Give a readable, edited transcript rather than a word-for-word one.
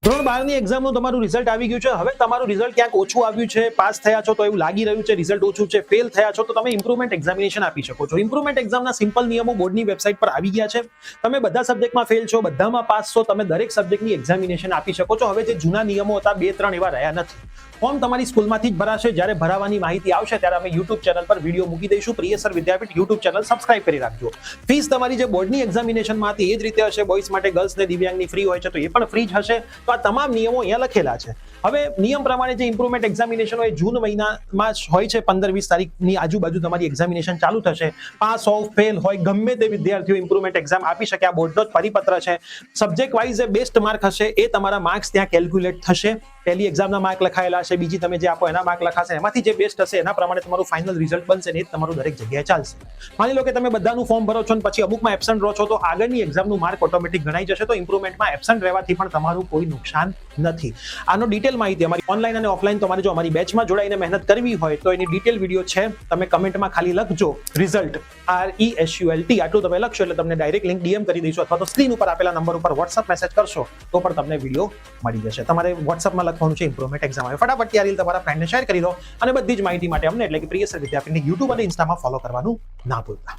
ધોરણ 12ની એક્ઝામનું તમારું રિઝલ્ટ આવી ગયું છે. હવે તમારું રિઝલ્ટ ક્યાંક ઓછું આવ્યું છે, પાસ થયા છો તો એવું લાગી રહ્યું છે, રિઝલ્ટ ઓછું છે, ફેલ થયા છો તો તમે ઇમ્પ્રુવમેન્ટ એક્ઝામિનેશન આપી શકો છો. ઇમ્પ્રુવમેન્ટ એક્ઝામના સિમ્પલ નિયમો બોર્ડની વેબસાઇટ પર આવી ગયા છે. તમે બધા સબ્જેક્ટમાં ફેલ છો, બધામાં પાસ છો, તમે દરેક સબ્જેક્ટની એક્ઝામિનેશન આપી શકો છો. હવે જે જૂના નિયમો હતા 2-3 એવા રહ્યા નથી. ફોર્મ તમારી સ્કૂલમાંથી જ ભરાશે. જ્યારે ભરાવાની માહિતી આવશે ત્યારે અમે યુટ્યુબ ચેનલ પર વિડીયો મૂકી દઈશું. પ્રિયસર વિદ્યાપીઠ યુટ્યુબ ચેનલ સબસ્ક્રાઇબ કરી રાખજો. ફીસ તમારી જે બોર્ડની એક્ઝામિનેશનમાં હતી એ જ રીતે હશે. બોયઝ માટે ગર્લ્સ ને દિવ્યાંગની ફ્રી હોય છે તો એ પણ ફ્રી જ હશે. તો આ તમામ નિયમો અહીંયા લખેલા છે. હવે નિયમ પ્રમાણે જે ઇમ્પ્રુવમેન્ટ એક્ઝામિનેશન હોય જૂન મહિનામાં હોય છે, 15-20 તારીખની આજુબાજુ તમારી એક્ઝામિનેશન ચાલુ થશે. પાસ ઓફ ફેલ હોય ગમે તે વિદ્યાર્થીઓ ઇમ્પ્રુવમેન્ટ એક્ઝામ આપી શકે. આ બોર્ડનો જ પરિપત્ર છે. સબ્જેક્ટ વાઇઝ જે બેસ્ટ માર્ક હશે એ તમારા માર્ક્સ ત્યાં કેલ્ક્યુલેટ થશે. પહેલી એક્ઝામના માર્ક લખાયેલા હશે, બીજી તમે જે આપો એના માર્ક લખાશે. એમાંથી જે બેસ્ટ હશે એના પ્રમાણે તમારું ફાઇનલ રિઝલ્ટ બનશે ને એ તમારું દરેક જગ્યાએ ચાલશે. માની લો કે તમે બધાનું ફોર્મ ભરો છો અને પછી અમુકમાં એબસન્ટ રહો છો તો આગળની એક્ઝામનું માર્ક ઓટોમેટિક ગણાઈ જશે. તો ઇમ્પ્રુવમેન્ટમાં એબસન્ટ રહેવાથી પણ તમારું કોઈ નુકસાન નથી. આનો ડિટેલ માહિતી અમારી ઓનલાઈન અને ઓફલાઈન તમારે જો અમારી બેચમાં જોડાઈને મહેનત કરવી હોય તો એની ડિટેલ વિડીયો છે. તમે કમેન્ટમાં ખાલી લખજો રિઝલ્ટ RESULT આટલું તમે લખશો એટલે તમને ડાયરેક્ટ લિંક DM કરી દઈશું, અથવા તો સ્ક્રીન ઉપર આપેલા નંબર ઉપર WhatsApp મેસેજ કરશો તો પણ તમને વિડીયો મળી જશે. તમારે WhatsAppમાં લખવાનું છે ઇમ્પ્રુવમેન્ટ એક્ઝામ. આવે ફટાફટ આ રીલ તમારા ફ્રેન્ડને શેર કરી દો અને બધી જ માહિતી માટે અમને એટલે કે પ્રિયસર વિદ્યાપીઠની YouTube અને ઇન્સ્ટામાં ફોલો કરવાનું ના ભૂલતા.